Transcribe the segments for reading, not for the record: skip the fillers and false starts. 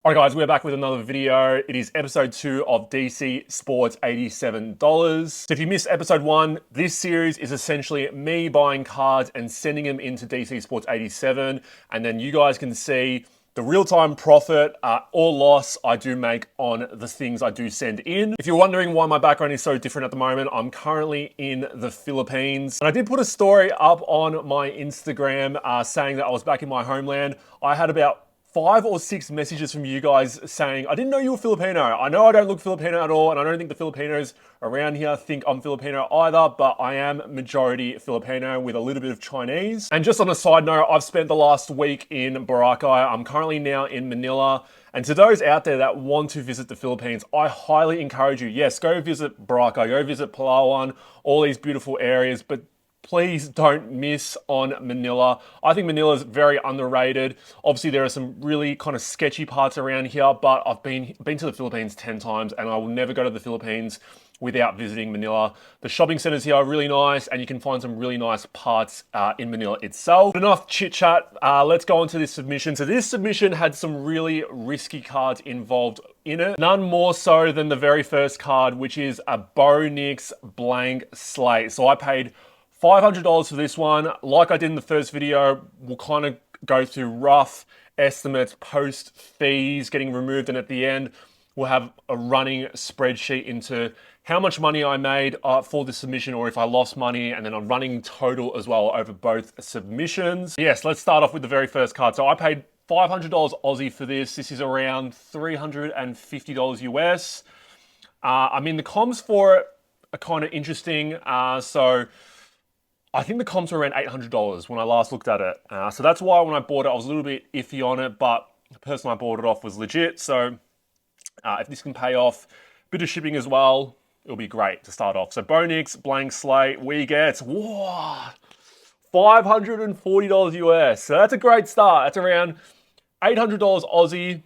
Alright guys, we're back with another video. It is episode 2 of DCSports87. So if you missed episode 1, this series is essentially me buying cards and sending them into DCSports87, and then you guys can see the real-time profit or loss I do make on the things I do send in. If you're wondering why my background is so different at the moment, I'm currently in the Philippines. And I did put a story up on my Instagram saying that I was back in my homeland. I had about 5 or 6 messages from you guys saying, I didn't know you were Filipino. I know I don't look Filipino at all, and I don't think the Filipinos around here think I'm Filipino either, but I am majority Filipino with a little bit of Chinese. And just on a side note, I've spent the last week in Boracay. I'm currently now in Manila. And to those out there that want to visit the Philippines, I highly encourage you, yes, go visit Boracay, go visit Palawan, all these beautiful areas, but please don't miss on Manila. I think Manila is very underrated. Obviously, there are some really kind of sketchy parts around here, but I've been to the Philippines 10 times, and I will never go to the Philippines without visiting Manila. The shopping centers here are really nice, and you can find some really nice parts in Manila itself. But enough chit chat. Let's go on to this submission. So this submission had some really risky cards involved in it. None more so than the very first card, which is a Bonix Blank Slate. So I paid $500 for this one. Like I did in the first video, we'll kind of go through rough estimates, post fees getting removed, and at the end, we'll have a running spreadsheet into how much money I made for the submission, or if I lost money, and then a running total as well over both submissions. Yes, let's start off with the very first card. So I paid $500 Aussie for this. This is around $350 US. I mean, the comms for it are kind of interesting. So I think the comps were around $800 when I last looked at it. So that's why when I bought it, I was a little bit iffy on it, but the person I bought it off was legit. So if this can pay off, bit of shipping as well, it'll be great to start off. So Bonix Blank Slate, we get, whoa, $540 US. So that's a great start. That's around $800 Aussie.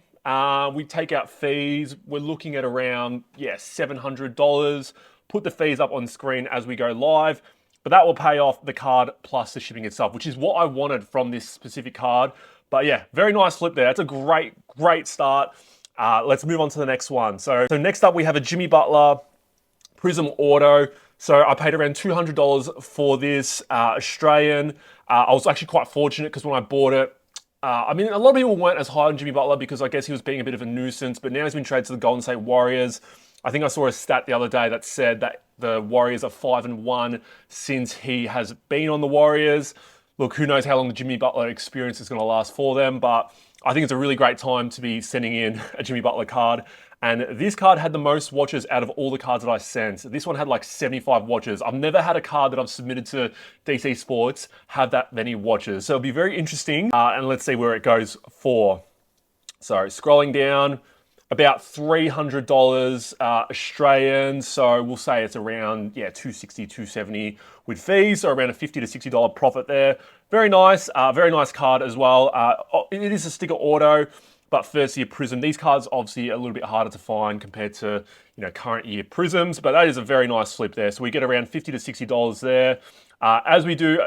We take out fees. We're looking at around, $700. Put the fees up on screen as we go live. But that will pay off the card plus the shipping itself, which is what I wanted from this specific card. But yeah, very nice flip there. That's a great start. Let's move on to the next one. So next up, we have a Jimmy Butler Prism Auto. So I paid around $200 for this Australian. I was actually quite fortunate because when I bought it, I mean, a lot of people weren't as high on Jimmy Butler because I guess he was being a bit of a nuisance, but now he's been traded to the Golden State Warriors. I think I saw a stat the other day that said that the Warriors are 5-1 since he has been on the Warriors. Look, who knows how long the Jimmy Butler experience is going to last for them, but I think it's a really great time to be sending in a Jimmy Butler card. And this card had the most watches out of all the cards that I sent. This one had like 75 watches. I've never had a card that I've submitted to DC Sports have that many watches. So it'll be very interesting. And let's see where it goes for. So scrolling down, about $300 Australian, so we'll say it's around, $260, $270 with fees, so around a $50 to $60 profit there. Very nice card as well. It is a sticker auto, but first year Prism. These cards obviously a little bit harder to find compared to current year Prisms, but that is a very nice flip there. So we get around $50 to $60 there. As we do,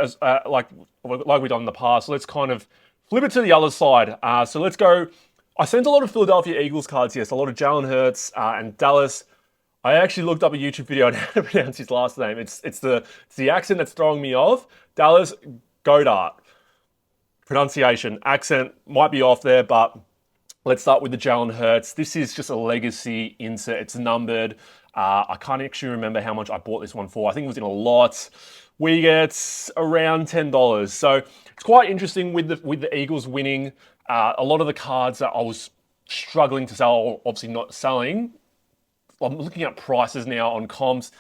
like we've done in the past, let's kind of flip it to the other side. So let's go. I sent a lot of Philadelphia Eagles cards, yes, a lot of Jalen Hurts and Dallas. I actually looked up a YouTube video on how to pronounce his last name. It's the accent that's throwing me off. Dallas Goedert. Pronunciation, accent might be off there, but let's start with the Jalen Hurts. This is just a legacy insert. It's numbered. I can't actually remember how much I bought this one for. I think it was in a lot. We get around $10. So it's quite interesting with the Eagles winning. A lot of the cards that I was struggling to sell, or obviously not selling, I'm looking at prices now on comps,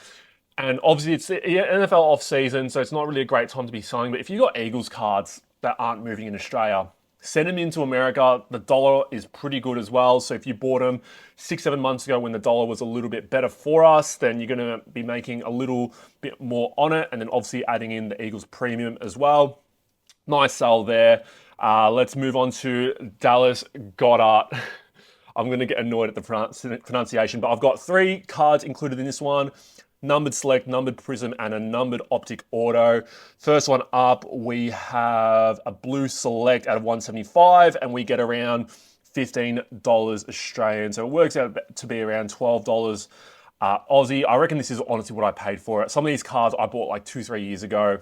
and obviously it's the NFL off season, so it's not really a great time to be selling. But if you've got Eagles cards that aren't moving in Australia, send them into America. The dollar is pretty good as well. So if you bought them 6-7 months ago when the dollar was a little bit better for us, then you're going to be making a little bit more on it, and then obviously adding in the Eagles premium as well. Nice sell there. Let's move on to Dallas Goedert. I'm going to get annoyed at the pronunciation, but I've got 3 cards included in this one. Numbered Select, Numbered Prism, and a Numbered Optic Auto. First one up, we have a Blue Select out of 175, and we get around $15 Australian. So it works out to be around $12 Aussie. I reckon this is honestly what I paid for it. Some of these cards I bought like 2-3 years ago,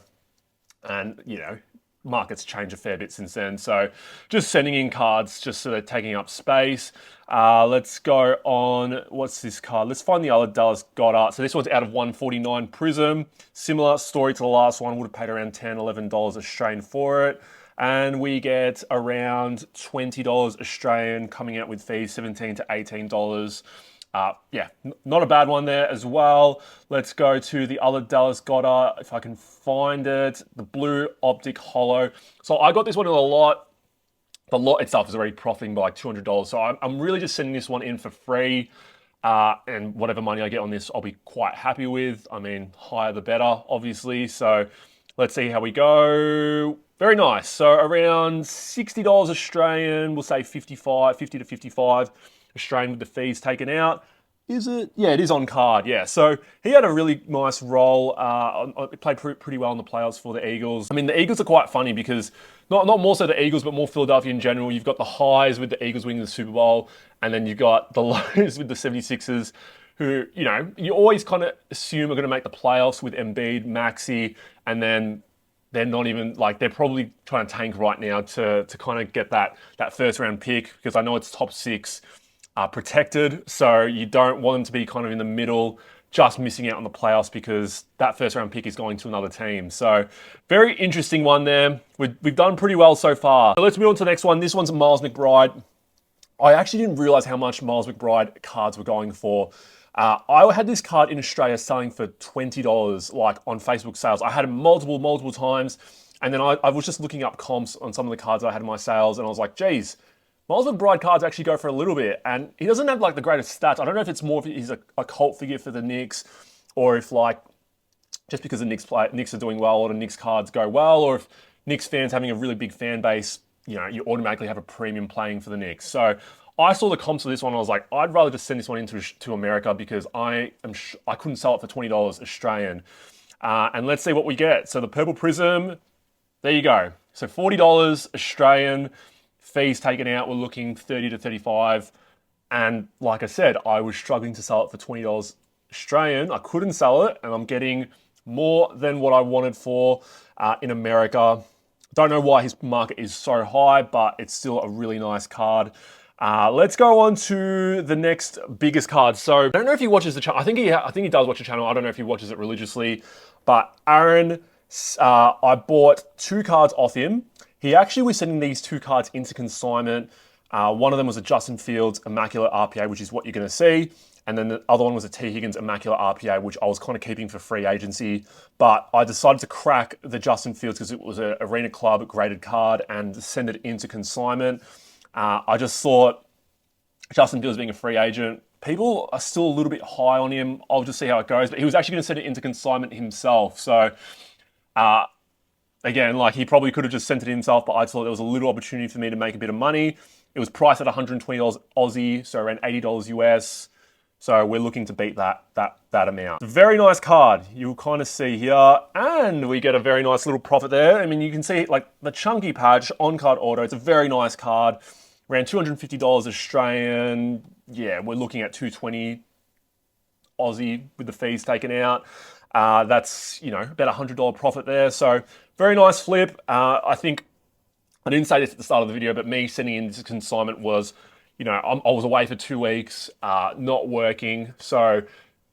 and you know, market's changed a fair bit since then. So just sending in cards, just sort of taking up space. Let's go on, what's this card? Let's find the other Dallas Goddard. So this one's out of 149 Prism. Similar story to the last one, would have paid around $10, $11 Australian for it. And we get around $20 Australian coming out with fees, $17 to $18. Yeah, not a bad one there as well. Let's go to the other Dallas Goddard, if I can find it. The blue optic hollow. So I got this one in a lot. The lot itself is already profiting by like $200. So I'm really just sending this one in for free. And whatever money I get on this, I'll be quite happy with. I mean, higher the better, obviously. So let's see how we go. Very nice. So around $60 Australian, we'll say 50 to 55 Australian with the fees taken out. Is it? Yeah, it is on card. Yeah. So he had a really nice role. Played pretty well in the playoffs for the Eagles. I mean, the Eagles are quite funny because not more so the Eagles, but more Philadelphia in general. You've got the highs with the Eagles winning the Super Bowl, and then you've got the lows with the 76ers, who, you know, you always kind of assume are going to make the playoffs with Embiid, Maxey, and then they're not even, like, they're probably trying to tank right now to kind of get that first round pick, because I know it's top 6 protected, so you don't want them to be kind of in the middle, just missing out on the playoffs because that first round pick is going to another team. So very interesting one there. We've done pretty well so far. So let's move on to the next one. This one's Miles McBride. I actually didn't realize how much Miles McBride cards were going for. I had this card in Australia selling for $20, like on Facebook sales. I had it multiple times. And then I was just looking up comps on some of the cards I had in my sales, and I was like, geez, Miles McBride cards actually go for a little bit. And he doesn't have like the greatest stats. I don't know if it's more if he's a cult figure for the Knicks, or if like, just because the Knicks are doing well, or the Knicks cards go well, or if Knicks fans having a really big fan base, you know, you automatically have a premium playing for the Knicks. So I saw the comps of this one, and I was like, I'd rather just send this one to America, because I couldn't sell it for $20 Australian. And let's see what we get. So the purple prism, there you go. So $40 Australian, fees taken out, we're looking 30 to 35. And like I said, I was struggling to sell it for $20 Australian. I couldn't sell it, and I'm getting more than what I wanted for in America. Don't know why his market is so high, but it's still a really nice card. Let's go on to the next biggest card. So I don't know if he watches the channel. I think he does watch the channel. I don't know if he watches it religiously, but Aaron, I bought 2 cards off him. He actually was sending these 2 cards into consignment. One of them was a Justin Fields Immaculate RPA, which is what you're going to see. And then the other one was a T. Higgins Immaculate RPA, which I was kind of keeping for free agency. But I decided to crack the Justin Fields because it was an Arena Club graded card, and send it into consignment. I just thought, Justin Fields being a free agent, people are still a little bit high on him. I'll just see how it goes. But he was actually going to send it into consignment himself. So, again, like, he probably could have just sent it himself, but I thought there was a little opportunity for me to make a bit of money. It was priced at $120 Aussie, so around $80 US. So we're looking to beat that amount. It's a very nice card. You'll kind of see here, and we get a very nice little profit there. I mean, you can see like the chunky patch on card auto. It's a very nice card. Around $250 Australian. Yeah, we're looking at $220 Aussie with the fees taken out. That's, you know, about $100 profit there. So very nice flip. I think, I didn't say this at the start of the video, but me sending in this consignment was, you know, I was away for 2 weeks, not working. So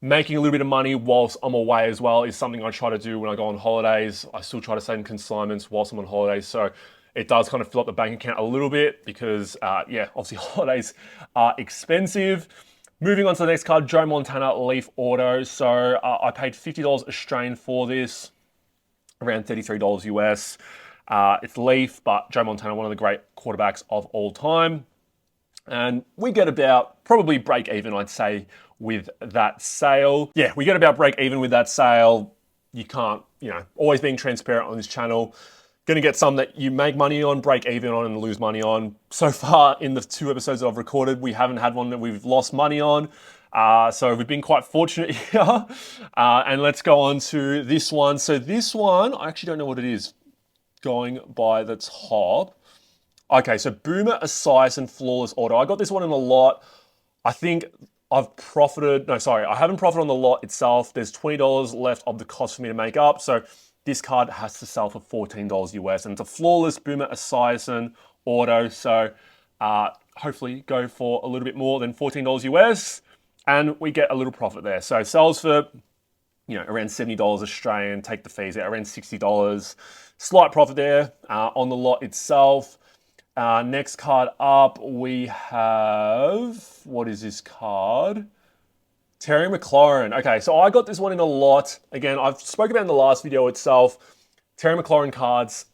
making a little bit of money whilst I'm away as well is something I try to do when I go on holidays. I still try to send consignments whilst I'm on holidays. So it does kind of fill up the bank account a little bit because, yeah, obviously holidays are expensive. Moving on to the next card, Joe Montana Leaf Auto. So I paid $50 Australian for this, around $33 US. It's Leaf, but Joe Montana, one of the great quarterbacks of all time. And we get about probably break even, I'd say, with that sale. Yeah, we get about break even with that sale. You can't, you know, always being transparent on this channel. Going to get some that you make money on, break even on, and lose money on. So far in the 2 episodes that I've recorded, we haven't had one that we've lost money on. So we've been quite fortunate here. And let's go on to this one. So this one, I actually don't know what it is going by the top. Okay, so Boomer Esiason Flawless Auto. I got this one in a lot. I think I've profited. No, sorry, I haven't profited on the lot itself. There's $20 left of the cost for me to make up. So this card has to sell for $14 US. And it's a flawless Boomer Esiason Auto. So hopefully go for a little bit more than $14 US. And we get a little profit there. So sells for, you know, around $70 Australian, take the fees out, around $60. Slight profit there on the lot itself. Next card up, we have, what is this card? Terry McLaurin. Okay, so I got this one in a lot. Again, I've spoken about in the last video itself. Terry McLaurin cards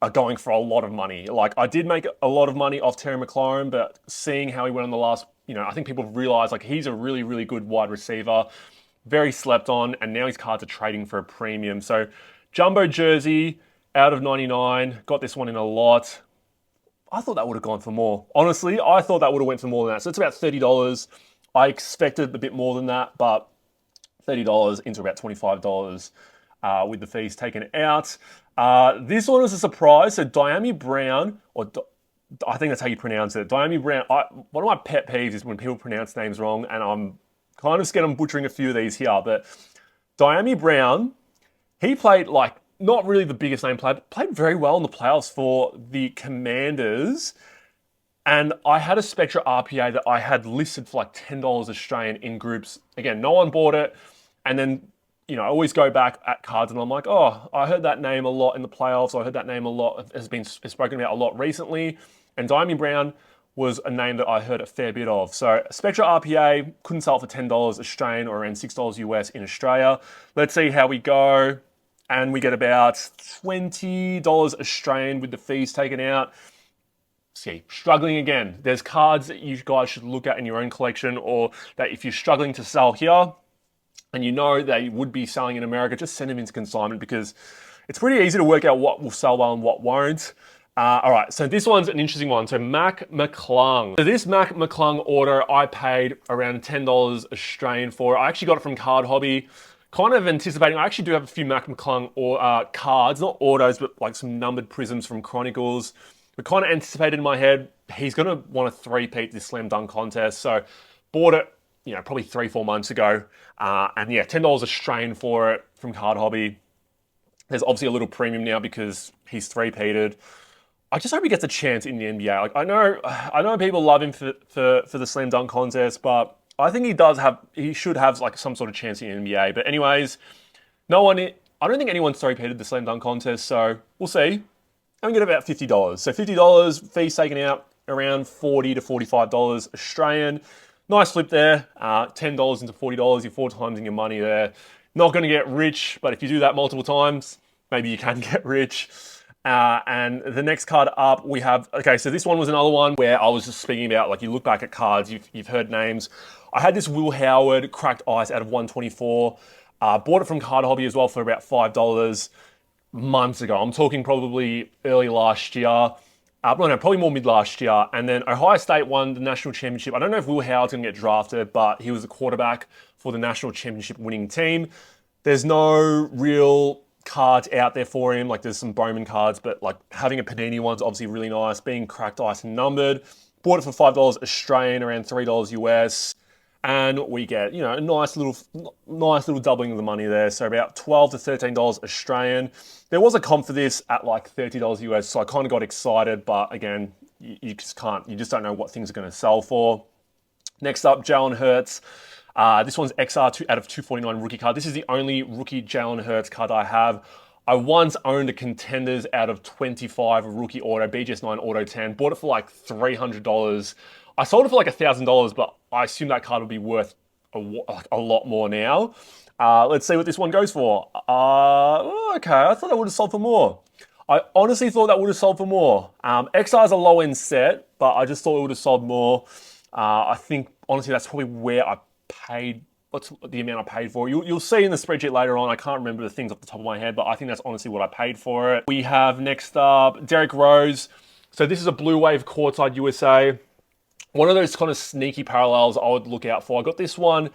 are going for a lot of money. Like, I did make a lot of money off Terry McLaurin, but seeing how he went on the last, you know, I think people have realized, like, he's a really, really good wide receiver. Very slept on, and now his cards are trading for a premium. So, jumbo jersey out of 99. Got this one in a lot. I thought that would have gone for more. Honestly, I thought that would have went for more than that. So it's about $30. I expected a bit more than that, but $30 into about $25 with the fees taken out. This one was a surprise. So Diami Brown, I think that's how you pronounce it. Diami Brown. One of my pet peeves is when people pronounce names wrong, and I'm kind of scared I'm butchering a few of these here. But Diami Brown, he played like, not really the biggest name player, but played very well in the playoffs for the Commanders. And I had a Spectra RPA that I had listed for like $10 Australian in groups. Again, no one bought it. And then, you know, I always go back at cards and I'm like, oh, I heard that name a lot in the playoffs. I heard that name a lot, has been spoken about a lot recently. And Diami Brown was a name that I heard a fair bit of. So Spectra RPA couldn't sell for $10 Australian or around $6 US in Australia. Let's see how we go. And we get about $20 Australian with the fees taken out. See, struggling again. There's cards that you guys should look at in your own collection, or that if you're struggling to sell here and you know they would be selling in America, just send them into consignment, because it's pretty easy to work out what will sell well and what won't. All right, so this one's an interesting one. So Mac McClung. So this Mac McClung order, I paid around $10 Australian for. I actually got it from Card Hobby. Kind of anticipating, I actually do have a few Mac McClung cards, not autos, but like some numbered prisms from Chronicles. But kind of anticipated in my head, he's going to want to three-peat this slam dunk contest. So bought it, you know, probably 3-4 months ago. And yeah, $10 Australian for it from Card Hobby. There's obviously a little premium now because he's three-peated. I just hope he gets a chance in the NBA. Like, I know people love him for the slam dunk contest, but I think he should have like some sort of chance in the NBA. But anyways, I don't think anyone's three-peated the slam dunk contest, so we'll see. I'm going to get about $50. So $50, fees taken out, around $40 to $45 Australian. Nice flip there. $10 into $40, you're 4 times in your money there. Not going to get rich, but if you do that multiple times, maybe you can get rich. And the next card up, we have, okay, so this one was another one where I was just speaking about, like, you look back at cards, you've heard names. I had this Will Howard cracked ice out of 124. Bought it from Card Hobby as well for about $5 months ago. I'm talking probably early last year. Probably more mid last year. And then Ohio State won the national championship. I don't know if Will Howard's going to get drafted, but he was the quarterback for the national championship winning team. There's no real cards out there for him. Like, there's some Bowman cards, but like having a Panini one's obviously really nice. Being cracked ice and numbered. Bought it for $5 Australian, around $3 US. And we get, you know, a nice little doubling of the money there. So about $12 to $13 Australian. There was a comp for this at like $30 US, so I kind of got excited, but again, you just don't know what things are going to sell for. Next up, Jalen Hurts. This one's XR2 out of 249 rookie card. This is the only rookie Jalen Hurts card I have. I once owned a Contenders out of 25 rookie auto, BGS9 auto 10. Bought it for like $300. I sold it for like $1,000, but I assume that card would be worth a lot more now. Let's see what this one goes for. Okay, I thought that would have sold for more. I honestly thought that would have sold for more. XR is a low-end set, but I just thought it would have sold more. I think, honestly, that's probably where I paid, what's the amount I paid for it. You'll see in the spreadsheet later on. I can't remember the things off the top of my head, but I think that's honestly what I paid for it. We have next up, Derrick Rose. So this is a Blue Wave Courtside USA. One of those kind of sneaky parallels I would look out for. I got this one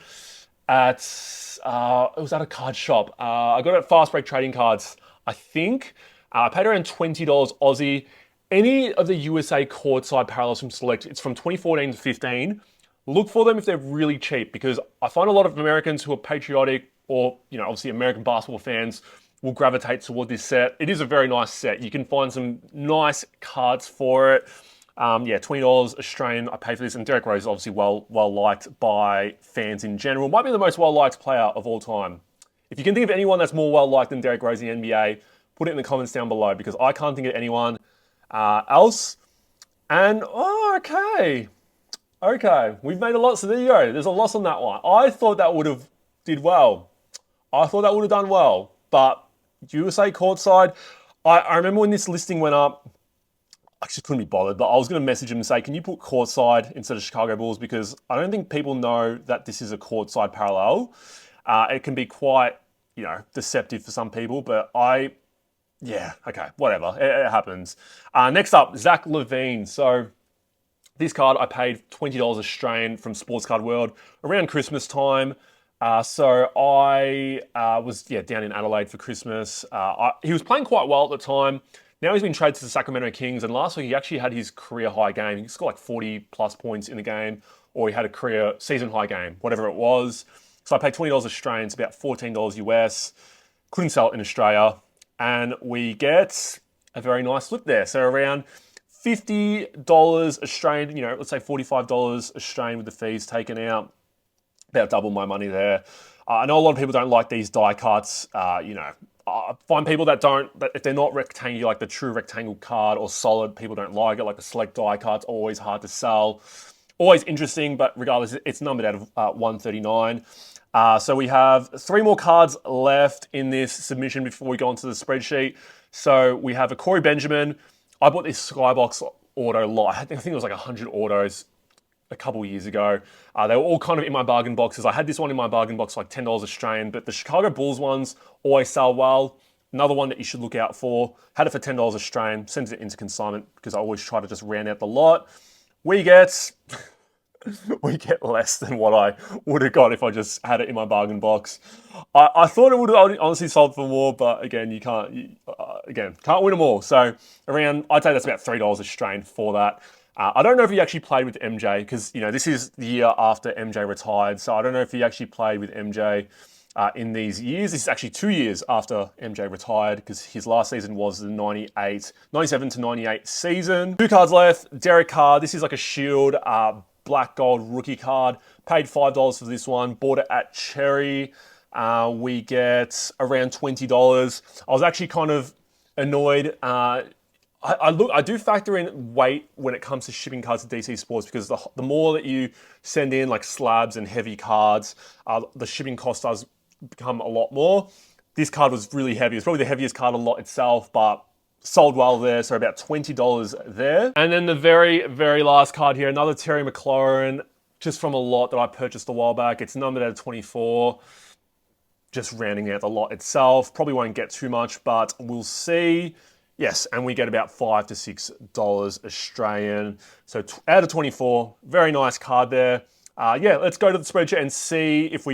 at, it was at a card shop. I got it at Fast Break Trading Cards, I think. I paid around $20 Aussie, any of the USA courtside parallels from Select, it's from 2014 to 15. Look for them if they're really cheap, because I find a lot of Americans who are patriotic or, obviously American basketball fans will gravitate toward this set. It is a very nice set. You can find some nice cards for it. Yeah, $20 Australian, I paid for this, and Derrick Rose is obviously well liked by fans in general. Might be the most well liked player of all time. If you can think of anyone that's more well liked than Derrick Rose in the NBA, put it in the comments down below, because I can't think of anyone else. And okay, we've made a loss. So there you go. There's a loss on that one. I thought that would have did well. I thought that would have done well, but USA courtside. I remember when this listing went up, I just couldn't be bothered, but I was going to message him and say, can you put courtside instead of Chicago Bulls? Because I don't think people know that this is a courtside parallel. It can be quite, deceptive for some people, but yeah, okay, whatever. It happens. Next up, Zach LaVine. So this card I paid $20 Australian from Sports Card World around Christmas time. So I was down in Adelaide for Christmas. He was playing quite well at the time. Now he's been traded to the Sacramento Kings, and last week he actually had his career high game. He scored like 40 plus points in the game, or he had a career season high game, whatever it was. So I paid $20 Australian, it's about $14 US. Couldn't sell it in Australia. And we get a very nice flip there. So around $50 Australian, let's say $45 Australian with the fees taken out. About double my money there. I know a lot of people don't like these die cuts. I find people that if they're not rectangular, like the true rectangle card or solid, people don't like it. Like the select die cards, always hard to sell. Always interesting, but regardless, it's numbered out of 139. So we have 3 more cards left in this submission before we go onto the spreadsheet. So we have a Corey Benjamin. I bought this Skybox auto lot. I think it was like 100 autos a couple years ago. They were all kind of in my bargain boxes. I had this one in my bargain box for like $10 Australian, but the Chicago Bulls ones always sell well. Another one that you should look out for. Had it for $10 Australian, sent it into consignment because I always try to just round out the lot. We get less than what I would have got if I just had it in my bargain box. I thought it would have honestly sold for more, but again, you can't win them all. So I'd say that's about $3 Australian for that. I don't know if he actually played with MJ, because this is the year after MJ retired, so I don't know if he actually played with MJ in these years. This is actually 2 years after MJ retired, because his last season was the 97 to 98 season. 2 cards left. Derek Carr. This is like a Shield black gold rookie card. Paid $5 for this one. Bought it at Cherry. We get around $20. I was actually kind of annoyed. I do factor in weight when it comes to shipping cards to DC Sports, because the more that you send in like slabs and heavy cards, the shipping cost does become a lot more. This card was really heavy. It's probably the heaviest card a lot itself, but sold well there, so about $20 there. And then the very, very last card here, another Terry McLaurin, just from a lot that I purchased a while back. It's numbered at 24. Just rounding out the lot itself. Probably won't get too much, but we'll see. Yes, and we get about $5 to $6 Australian. So out of 24, very nice card there. Let's go to the spreadsheet and see if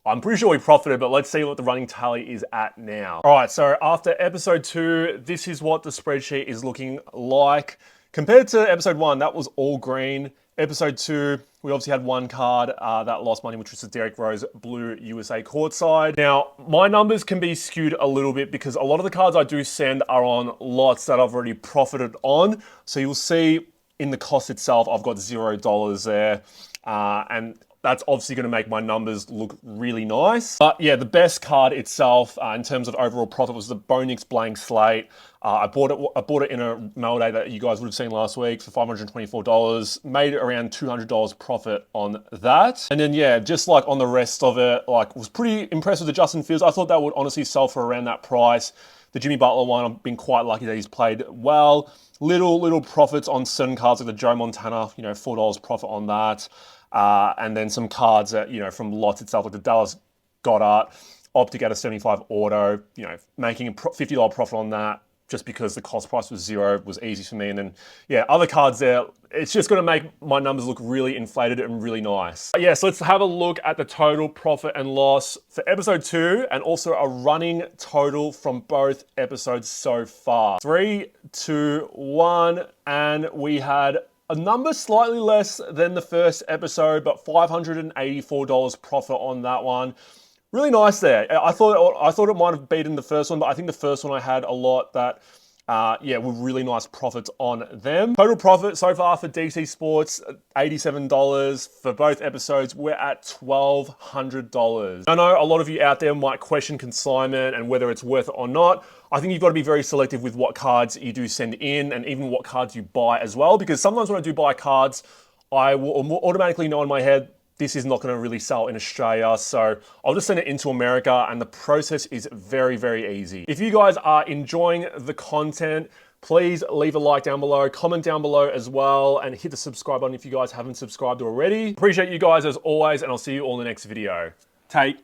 I'm pretty sure we profited, but let's see what the running tally is at now. All right, so after episode 2, this is what the spreadsheet is looking like. Compared to episode 1, that was all green. Episode 2, we obviously had one card that lost money, which was the Derrick Rose Blue USA courtside. Now, my numbers can be skewed a little bit because a lot of the cards I do send are on lots that I've already profited on. So you'll see in the cost itself, I've got $0 there. And that's obviously going to make my numbers look really nice. But yeah, the best card itself in terms of overall profit was the Bonix Blank Slate. I bought it in a mail day that you guys would have seen last week for $524. Made around $200 profit on that. And then yeah, just like on the rest of it, like was pretty impressed with the Justin Fields. I thought that would honestly sell for around that price. The Jimmy Butler one, I've been quite lucky that he's played well. Little profits on certain cards like the Joe Montana, $4 profit on that. And then some cards that, from lots itself, like the Dallas Goddard, optic out of 75 auto, making a $50 profit on that. just because the cost price was 0, was easy for me. And then, yeah, other cards there, it's just gonna make my numbers look really inflated and really nice. Yeah, so let's have a look at the total profit and loss for episode 2 and also a running total from both episodes so far. 3, 2, 1, and we had a number slightly less than the first episode, but $584 profit on that one. Really nice there. I thought it might have beaten the first one, but I think the first one I had a lot that, yeah, were really nice profits on them. Total profit so far for DC Sports, $87 for both episodes. We're at $1,200. I know a lot of you out there might question consignment and whether it's worth it or not. I think you've got to be very selective with what cards you do send in and even what cards you buy as well, because sometimes when I do buy cards, I will automatically know in my head, this is not going to really sell in Australia, so I'll just send it into America, and the process is very, very easy. If you guys are enjoying the content, please leave a like down below, comment down below as well, and hit the subscribe button if you guys haven't subscribed already. Appreciate you guys as always, and I'll see you all in the next video. Take care.